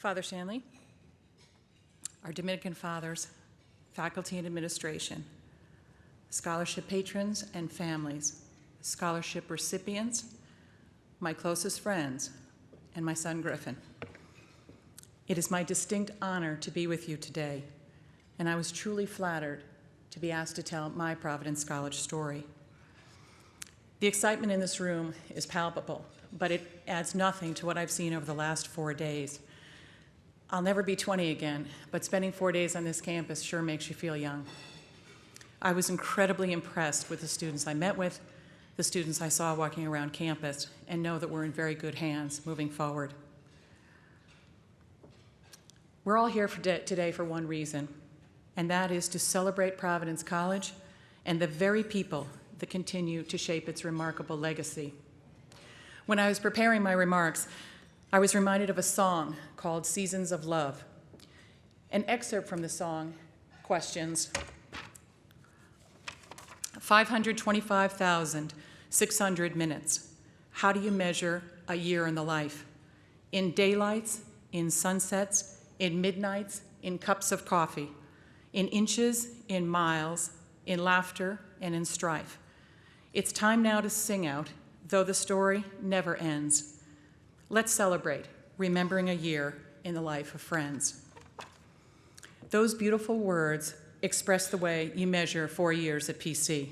Father Shanley, our Dominican Fathers, faculty and administration, scholarship patrons and families, scholarship recipients, my closest friends, and my son Griffin. It is my distinct honor to be with you today, and I was truly flattered to be asked to tell my Providence College story. The excitement in this room is palpable, but it adds nothing to what I've seen over the last 4 days. I'll never be 20 again, but spending 4 days on this campus sure makes you feel young. I was incredibly impressed with the students I met with, the students I saw walking around campus, and know that we're in very good hands moving forward. We're all here today for one reason, and that is to celebrate Providence College and the very people that continue to shape its remarkable legacy. When I was preparing my remarks, I was reminded of a song called Seasons of Love. An excerpt from the song questions 525,600 minutes. How do you measure a year in the life? In daylights, in sunsets, in midnights, in cups of coffee, in inches, in miles, in laughter, and in strife. It's time now to sing out, though the story never ends. Let's celebrate remembering a year in the life of friends. Those beautiful words express the way you measure 4 years at PC.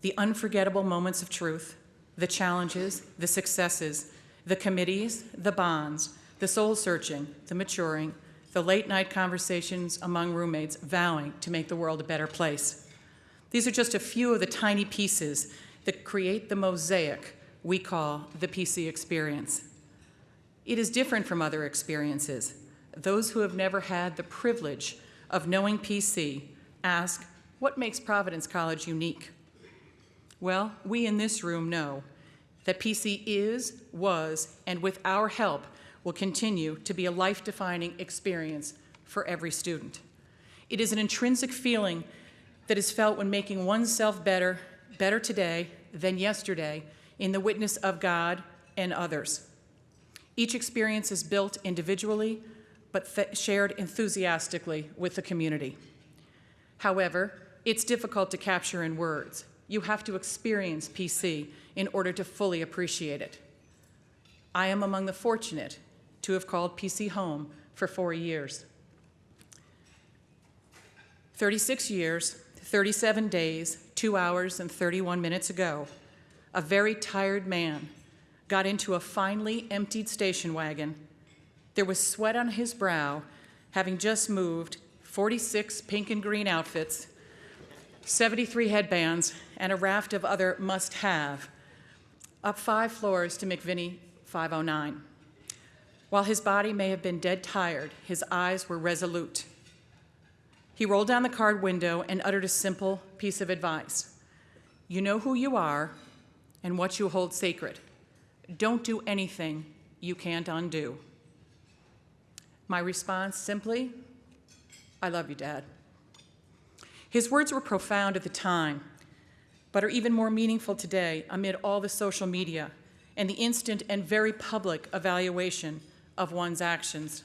The unforgettable moments of truth, the challenges, the successes, the committees, the bonds, the soul-searching, the maturing, the late-night conversations among roommates vowing to make the world a better place. These are just a few of the tiny pieces that create the mosaic we call the PC experience. It is different from other experiences. Those who have never had the privilege of knowing PC ask, what makes Providence College unique? Well, we in this room know that PC is, was, and with our help will continue to be a life-defining experience for every student. It is an intrinsic feeling that is felt when making oneself better today than yesterday in the witness of God and others. Each experience is built individually, but shared enthusiastically with the community. However, it's difficult to capture in words. You have to experience PC in order to fully appreciate it. I am among the fortunate to have called PC home for 4 years. 36 years, 37 days, 2 hours, and 31 minutes ago, a very tired man got into a finely emptied station wagon. There was sweat on his brow, having just moved 46 pink and green outfits, 73 headbands, and a raft of other must-have, up 5 floors to McVinney 509. While his body may have been dead tired, his eyes were resolute. He rolled down the car window and uttered a simple piece of advice. You know who you are and what you hold sacred. Don't do anything you can't undo. My response simply, I love you, Dad. His words were profound at the time, but are even more meaningful today amid all the social media and the instant and very public evaluation of one's actions.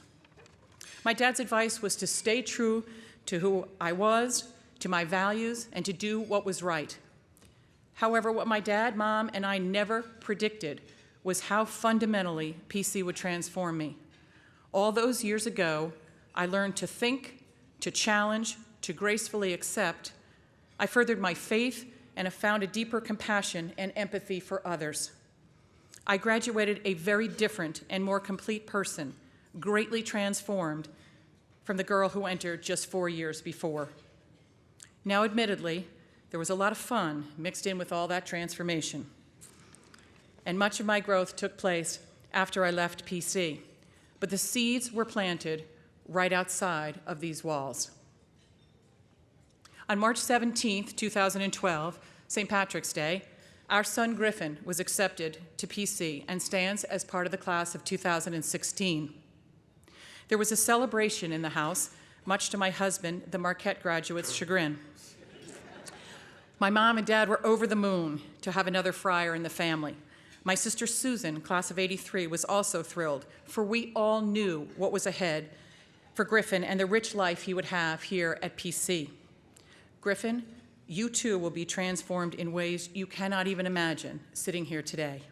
My dad's advice was to stay true to who I was, to my values, and to do what was right. However, what my dad, Mom, and I never predicted was how fundamentally PC would transform me. All those years ago, I learned to think, to challenge, to gracefully accept. I furthered my faith and have found a deeper compassion and empathy for others. I graduated a very different and more complete person, greatly transformed from the girl who entered just 4 years before. Now, admittedly, there was a lot of fun mixed in with all that transformation. And much of my growth took place after I left PC, but the seeds were planted right outside of these walls. On March 17th, 2012, St. Patrick's Day, our son Griffin was accepted to PC and stands as part of the class of 2016. There was a celebration in the house, much to my husband, the Marquette graduate's chagrin. My mom and dad were over the moon to have another friar in the family. My sister Susan, class of '83, was also thrilled, for we all knew what was ahead for Griffin and the rich life he would have here at PC. Griffin, you too will be transformed in ways you cannot even imagine sitting here today.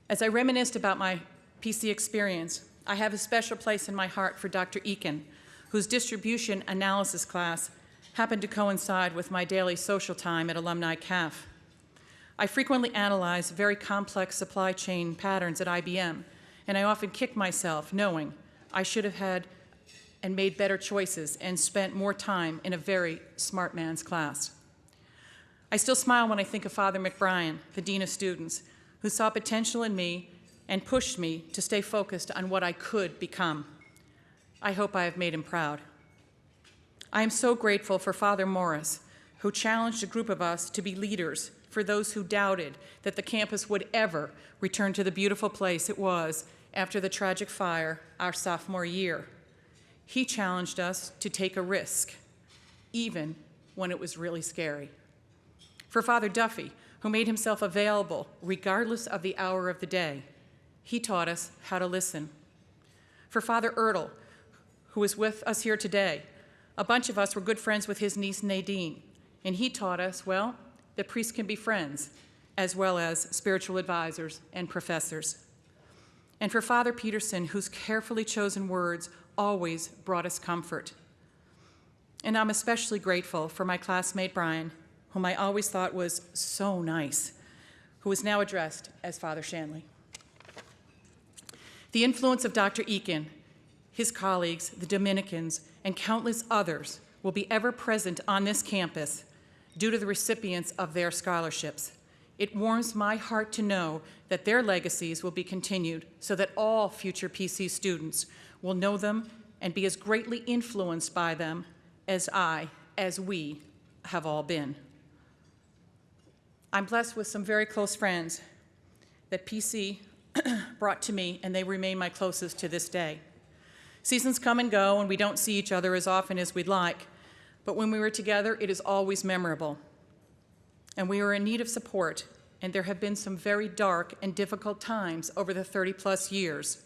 As I reminisced about my PC experience, I have a special place in my heart for Dr. Eakin, whose distribution analysis class happened to coincide with my daily social time at Alumni CAF. I frequently analyze very complex supply chain patterns at IBM, and I often kick myself knowing I should have had and made better choices and spent more time in a very smart man's class. I still smile when I think of Father McBrien, the Dean of Students, who saw potential in me and pushed me to stay focused on what I could become. I hope I have made him proud. I am so grateful for Father Morris, who challenged a group of us to be leaders for those who doubted that the campus would ever return to the beautiful place it was after the tragic fire our sophomore year. He challenged us to take a risk, even when it was really scary. For Father Duffy, who made himself available regardless of the hour of the day, he taught us how to listen. For Father Ertl, who is with us here today, a bunch of us were good friends with his niece Nadine, and he taught us, well, that priests can be friends, as well as spiritual advisors and professors. And for Father Peterson, whose carefully chosen words always brought us comfort. And I'm especially grateful for my classmate Brian, whom I always thought was so nice, who is now addressed as Father Shanley. The influence of Dr. Eakin, his colleagues, the Dominicans, and countless others will be ever present on this campus due to the recipients of their scholarships. It warms my heart to know that their legacies will be continued so that all future PC students will know them and be as greatly influenced by them as we have all been. I'm blessed with some very close friends that PC brought to me, and they remain my closest to this day. Seasons come and go, and we don't see each other as often as we'd like, but when we were together, it is always memorable. And we are in need of support, and there have been some very dark and difficult times over the 30-plus years.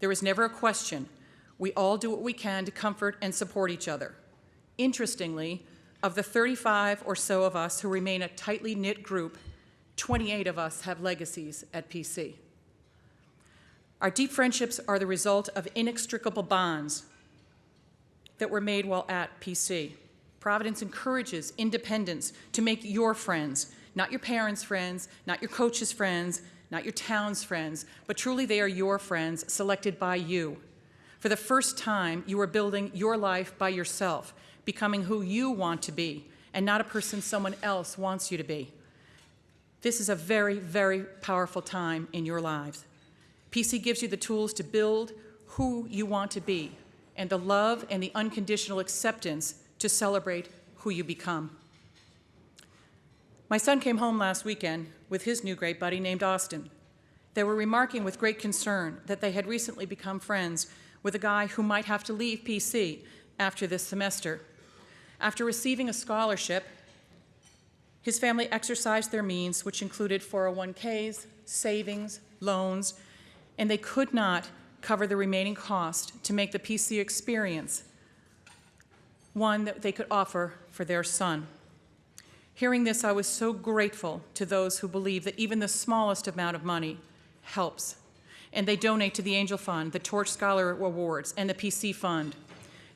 There is never a question. We all do what we can to comfort and support each other. Interestingly, of the 35 or so of us who remain a tightly knit group, 28 of us have legacies at PC. Our deep friendships are the result of inextricable bonds that were made while at PC. Providence encourages independence to make your friends, not your parents' friends, not your coach's friends, not your town's friends, but truly they are your friends selected by you. For the first time, you are building your life by yourself, becoming who you want to be, and not a person someone else wants you to be. This is a very, very powerful time in your lives. PC gives you the tools to build who you want to be, and the love and the unconditional acceptance to celebrate who you become. My son came home last weekend with his new great buddy named Austin. They were remarking with great concern that they had recently become friends with a guy who might have to leave PC after this semester. After receiving a scholarship, his family exercised their means, which included 401ks, savings, loans, and they could not cover the remaining cost to make the PC experience one that they could offer for their son. Hearing this, I was so grateful to those who believe that even the smallest amount of money helps, and they donate to the Angel Fund, the Torch Scholar Awards, and the PC Fund.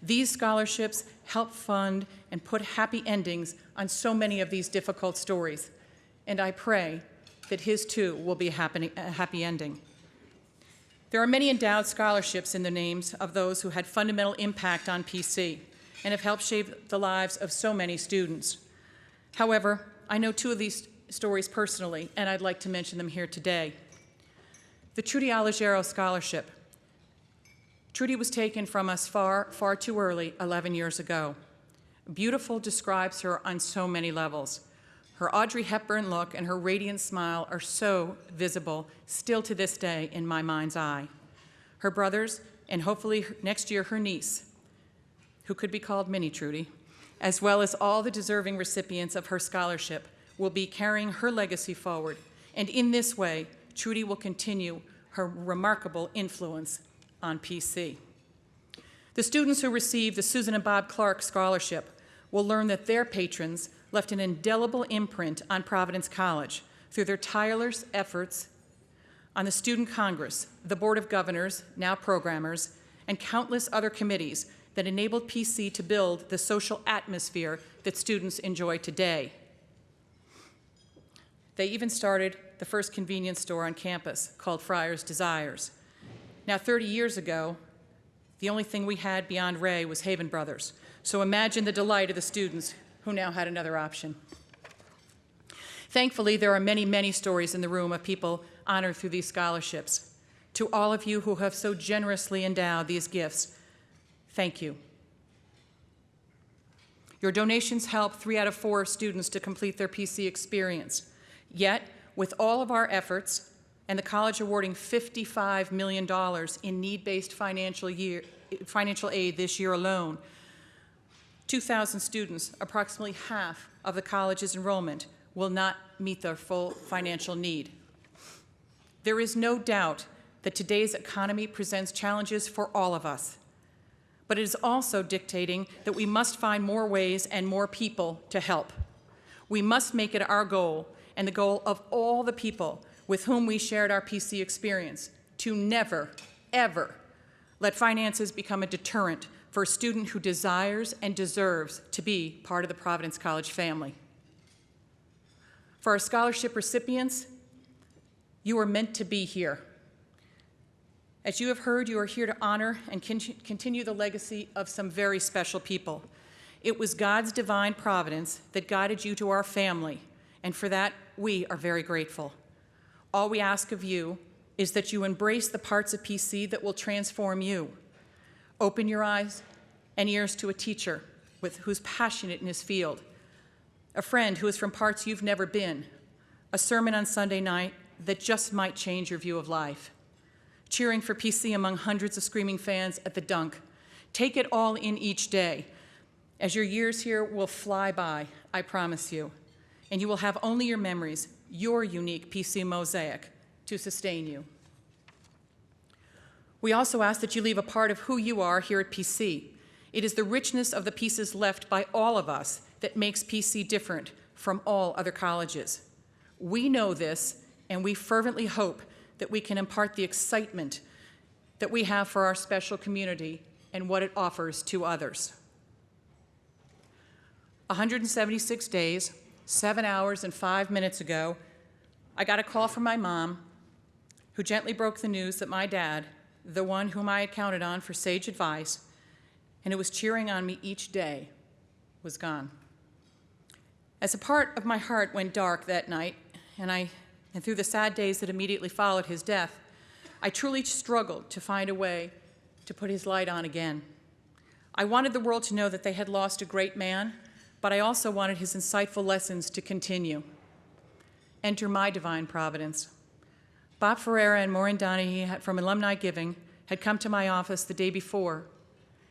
These scholarships help fund and put happy endings on so many of these difficult stories, and I pray that his too will be a happy ending. There are many endowed scholarships in the names of those who had fundamental impact on PC and have helped shape the lives of so many students. However, I know two of these stories personally, and I'd like to mention them here today. The Trudy Allegero Scholarship. Trudy was taken from us far, far too early 11 years ago. Beautiful describes her on so many levels. Her Audrey Hepburn look and her radiant smile are so visible still to this day in my mind's eye. Her brothers, and hopefully next year her niece, who could be called Mini Trudy, as well as all the deserving recipients of her scholarship, will be carrying her legacy forward, and in this way, Trudy will continue her remarkable influence on PC. The students who receive the Susan and Bob Clark Scholarship will learn that their patrons left an indelible imprint on Providence College through their tireless efforts on the Student Congress, the Board of Governors, now programmers, and countless other committees that enabled PC to build the social atmosphere that students enjoy today. They even started the first convenience store on campus called Friar's Desires. Now, 30 years ago, the only thing we had beyond Ray was Haven Brothers. So imagine the delight of the students who now had another option. Thankfully, there are many, many stories in the room of people honored through these scholarships. To all of you who have so generously endowed these gifts, thank you. Your donations help 3 out of 4 students to complete their PC experience. Yet, with all of our efforts, and the college awarding $55 million in need-based financial aid this year alone, 2,000 students, approximately half of the college's enrollment, will not meet their full financial need. There is no doubt that today's economy presents challenges for all of us, but it is also dictating that we must find more ways and more people to help. We must make it our goal, and the goal of all the people with whom we shared our PC experience, to never, ever let finances become a deterrent for a student who desires and deserves to be part of the Providence College family. For our scholarship recipients, you are meant to be here. As you have heard, you are here to honor and continue the legacy of some very special people. It was God's divine providence that guided you to our family, and for that, we are very grateful. All we ask of you is that you embrace the parts of PC that will transform you. Open your eyes and ears to a teacher who's passionate in his field, a friend who is from parts you've never been, a sermon on Sunday night that just might change your view of life, cheering for PC among hundreds of screaming fans at the dunk. Take it all in each day, as your years here will fly by, I promise you, and you will have only your memories, your unique PC mosaic, to sustain you. We also ask that you leave a part of who you are here at PC. It is the richness of the pieces left by all of us that makes PC different from all other colleges. We know this, and we fervently hope that we can impart the excitement that we have for our special community and what it offers to others. 176 days, 7 hours and 5 minutes ago, I got a call from my mom, who gently broke the news that my dad, the one whom I had counted on for sage advice, and who was cheering on me each day, was gone. As a part of my heart went dark that night, and through the sad days that immediately followed his death, I truly struggled to find a way to put his light on again. I wanted the world to know that they had lost a great man, but I also wanted his insightful lessons to continue. Enter my divine providence. Bob Ferreira and Maureen Donahue from Alumni Giving had come to my office the day before,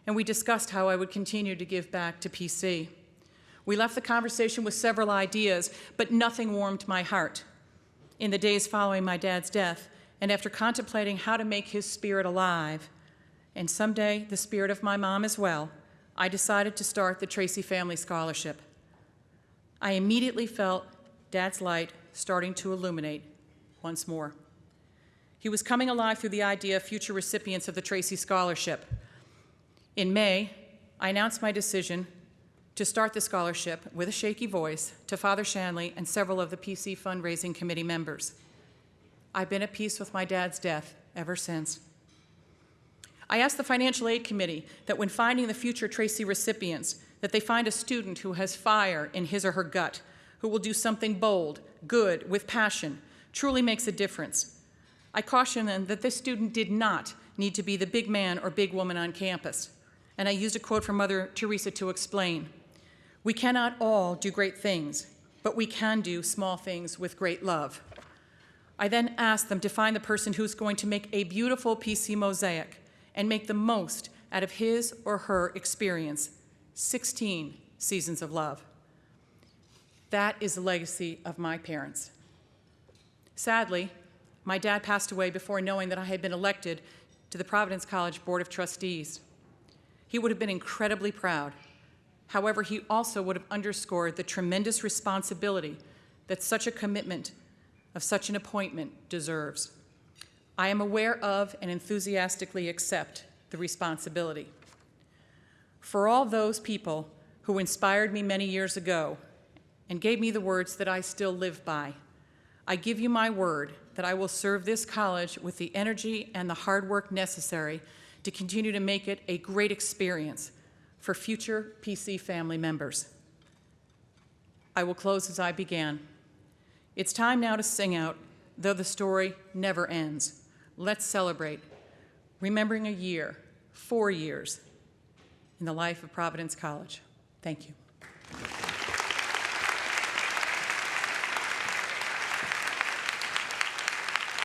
and we discussed how I would continue to give back to PC. We left the conversation with several ideas, but nothing warmed my heart. In the days following my dad's death, and after contemplating how to make his spirit alive, and someday the spirit of my mom as well, I decided to start the Tracy Family Scholarship. I immediately felt Dad's light starting to illuminate once more. He was coming alive through the idea of future recipients of the Tracy Scholarship. In May, I announced my decision to start the scholarship with a shaky voice to Father Shanley and several of the PC fundraising committee members. I've been at peace with my dad's death ever since. I asked the Financial Aid Committee that when finding the future Tracy recipients, that they find a student who has fire in his or her gut, who will do something bold, good, with passion, truly makes a difference. I cautioned them that this student did not need to be the big man or big woman on campus. And I used a quote from Mother Teresa to explain. We cannot all do great things, but we can do small things with great love. I then asked them to find the person who's going to make a beautiful PC mosaic and make the most out of his or her experience, 16 seasons of love. That is the legacy of my parents. Sadly, my dad passed away before knowing that I had been elected to the Providence College Board of Trustees. He would have been incredibly proud. However, he also would have underscored the tremendous responsibility that such a commitment of such an appointment deserves. I am aware of and enthusiastically accept the responsibility. For all those people who inspired me many years ago and gave me the words that I still live by, I give you my word that I will serve this college with the energy and the hard work necessary to continue to make it a great experience for future PC family members. I will close as I began. It's time now to sing out, though the story never ends. Let's celebrate, remembering a year, 4 years, in the life of Providence College. Thank you.